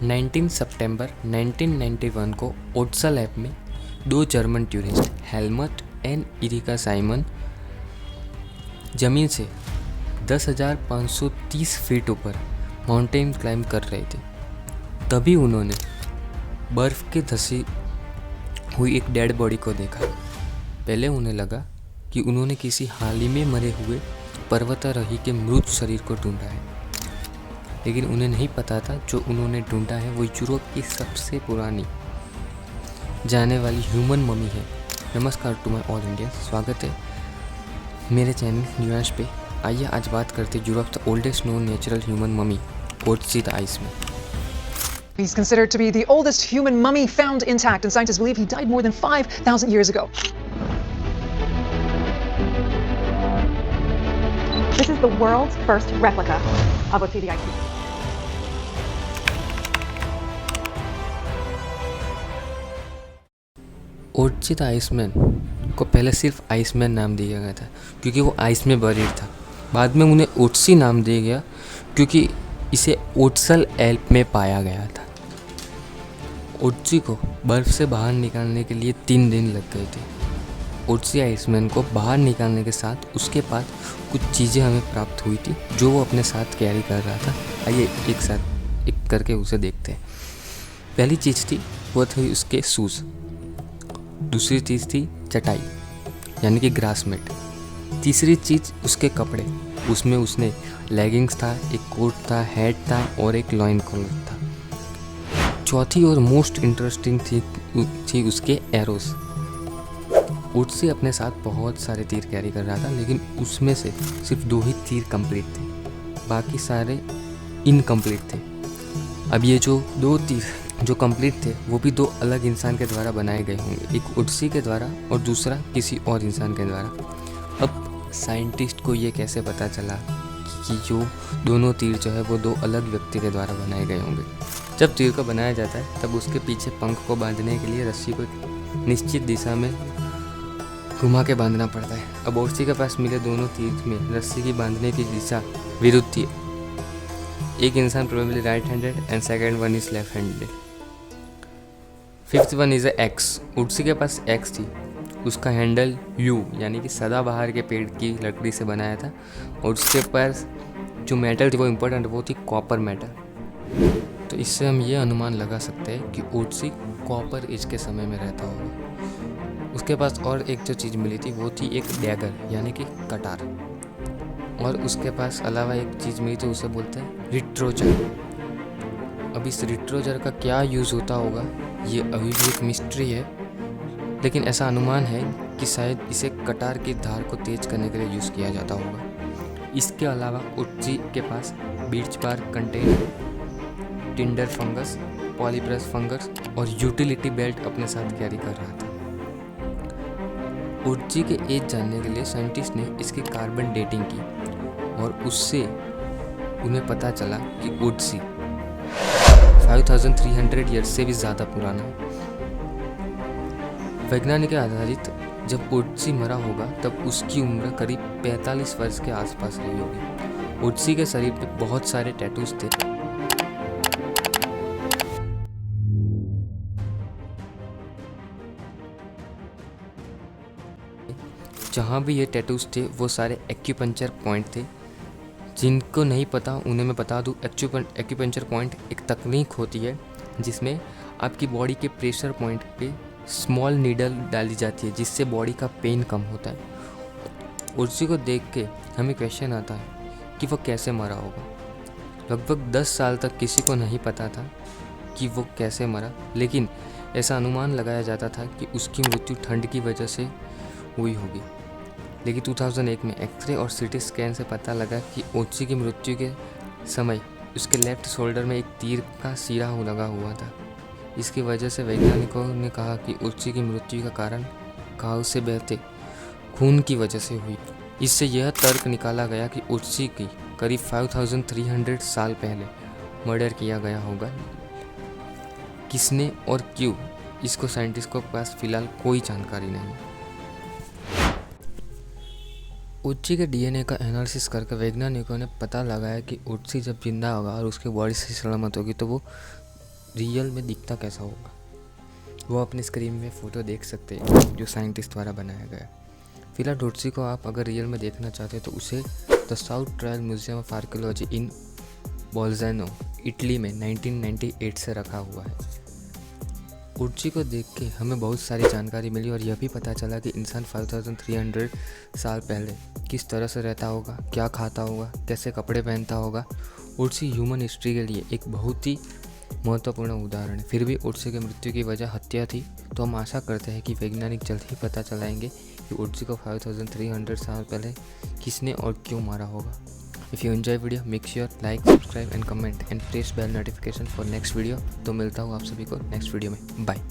19 सितंबर 1991 को ओट्सा लैब में दो German tourist Helmut and Erika Simon ज़मीन से 10,530 फीट ऊपर माउंटेन क्लाइंब कर रहे थे। तभी उन्होंने बर्फ़ के धसी हुई एक डेड बॉडी को देखा। पहले उन्हें लगा कि उन्होंने किसी हाल ही में मरे हुए पर्वतारोही के मृत शरीर को ढूंढा है, लेकिन उन्हें नहीं पता था जो उन्होंने ढूंढा है वो यूरोप की सबसे पुरानी जाने वाली ह्यूमन ममी है। नमस्कार टू माय ऑल इंडियन, स्वागत है मेरे चैनल न्यूज़ पे। आइए आज बात करते हैं Europe the oldest known natural human mummy Otzi the Iceman. He's considered to be the oldest human mummy found intact, and scientists believe he died more than 5,000 years ago. This is the world's first replica of Otzi the Iceman. Otzi the Iceman को पहले सिर्फ Iceman नाम दिया गया था क्योंकि वो ice में बरीड था। बाद में उन्हें ओट्सी नाम दिया गया क्योंकि इसे ओट्सल एल्प में पाया गया था। ओट्सी को बर्फ़ से बाहर निकालने के लिए 3 दिन लग गए थे। ओट्सी आइसमैन को बाहर निकालने के साथ उसके पास कुछ चीज़ें हमें प्राप्त हुई थी जो वो अपने साथ कैरी कर रहा था। आइए एक साथ एक करके उसे देखते हैं। पहली चीज़ थी वो थी उसके शूज़। दूसरी चीज़ थी चटाई यानी कि ग्रास मैट। तीसरी चीज़ उसके कपड़े, उसमें उसने लेगिंग्स था, एक कोट था, हैट था और एक लॉइन कॉलर था। चौथी और मोस्ट इंटरेस्टिंग थी उसके एरोस। ओट्सी अपने साथ बहुत सारे तीर कैरी कर रहा था, लेकिन उसमें से सिर्फ 2 ही तीर कंप्लीट थे, बाकी सारे इनकम्प्लीट थे। अब ये जो 2 तीर जो कंप्लीट थे वो भी 2 अलग इंसान के द्वारा बनाए गए होंगे, एक ओट्सी के द्वारा और दूसरा किसी और इंसान के द्वारा। अब साइंटिस्ट को ये कैसे पता चला कि जो दोनों तीर जो है वो 2 अलग व्यक्ति के द्वारा बनाए गए होंगे? जब तीर को बनाया जाता है तब उसके पीछे पंख को बांधने के लिए रस्सी को एक निश्चित दिशा में घुमा के बांधना पड़ता है। अब ओट्सी के पास मिले दोनों तीर में रस्सी की बांधने की दिशा विरुद्ध थी। एक इंसान probably right handed and second one is left handed. Fifth one is axe. Otzi के पास एक्स थी, उसका हैंडल यू यानी कि सदाबहार के पेड़ की लकड़ी से बनाया था, और उसके पास जो मेटल थी वो इम्पोर्टेंट वो थी कॉपर मेटल। तो इससे हम ये अनुमान लगा सकते हैं कि ओट्सी कॉपर एज के समय में रहता होगा। उसके पास और एक जो चीज़ मिली थी वो थी एक डैगर यानी कि कटार, और उसके पास अलावा एक चीज़ मिली थी उसे बोलते हैं रिट्रोजर। अब इस रिट्रोजर का क्या यूज़ होता होगा ये अभी भी एक मिस्ट्री है, लेकिन ऐसा अनुमान है कि शायद इसे कटार की धार को तेज करने के लिए यूज़ किया जाता होगा। इसके अलावा ओट्सी के पास बीच बार कंटेनर, टिंडर फंगस, पॉलीप्रेस फंगस और यूटिलिटी बेल्ट अपने साथ कैरी कर रहा था। ओट्सी के एज जानने के लिए साइंटिस्ट ने इसकी कार्बन डेटिंग की और उससे उन्हें पता चला कि ओट्सी 5,300 ईयर्स से भी ज़्यादा पुराना है। वैज्ञानिक के आधारित जब ओट्सी मरा होगा तब उसकी उम्र करीब 45 वर्ष के आसपास रही होगी। ओट्सी के शरीर पे बहुत सारे टैटूज थे। जहाँ भी ये टैटूज थे वो सारे एक्यूपंक्चर पॉइंट थे। जिनको नहीं पता उन्हें मैं बता दूँ, एक्यूपंक्चर पॉइंट एक तकनीक होती है जिसमें आपकी बॉडी के प्रेशर पॉइंट पे स्मॉल नीडल डाली जाती है जिससे बॉडी का पेन कम होता है। ओट्सी को देख के हमें क्वेश्चन आता है कि वो कैसे मरा होगा। लगभग 10 साल तक किसी को नहीं पता था कि वो कैसे मरा, लेकिन ऐसा अनुमान लगाया जाता था कि उसकी मृत्यु ठंड की वजह से हुई होगी। लेकिन 2001 में एक्सरे और सीटी स्कैन से पता लगा कि ओट्सी की मृत्यु के समय उसके लेफ्ट शोल्डर में एक तीर का सिरा लगा हुआ था। इसकी वजह से वैज्ञानिकों ने कहा कि ओट्सी की मृत्यु का कारण घाव से बहते खून की वजह से हुई। इससे यह तर्क निकाला गया कि ओट्सी की करीब 5,300 साल पहले मर्डर किया गया होगा। किसने और क्यों, इसको साइंटिस्ट को पास फिलहाल कोई जानकारी नहीं। ओट्सी के डीएनए का एनालिसिस करके वैज्ञानिकों ने पता लगाया कि ओट्सी जब जिंदा होगा और उसकी बॉडी से सलामत होगी तो वो रियल में दिखता कैसा होगा, वो अपनी स्क्रीन में फ़ोटो देख सकते हैं जो साइंटिस्ट द्वारा बनाया गया। फिलहाल डोटसी को आप अगर रियल में देखना चाहते हैं तो उसे the South Tyrol museum of archaeology in Bolzano Italy में 1998 से रखा हुआ है। उर्ची को देख के हमें बहुत सारी जानकारी मिली और यह भी पता चला कि इंसान 5300 साल पहले किस तरह से रहता होगा, क्या खाता होगा, कैसे कपड़े पहनता होगा। उर्ची ह्यूमन हिस्ट्री के लिए एक बहुत ही महत्वपूर्ण उदाहरण है। फिर भी उर्ची की मृत्यु की वजह हत्या थी, तो हम आशा करते हैं कि वैज्ञानिक जल्द ही पता चलाएंगे कि उर्ची को 5300 साल पहले किसने और क्यों मारा होगा। If you enjoy video make sure like, subscribe and comment and press bell notification for next video. तो मिलता हूँ आप सभी को नेक्स्ट वीडियो में। बाय।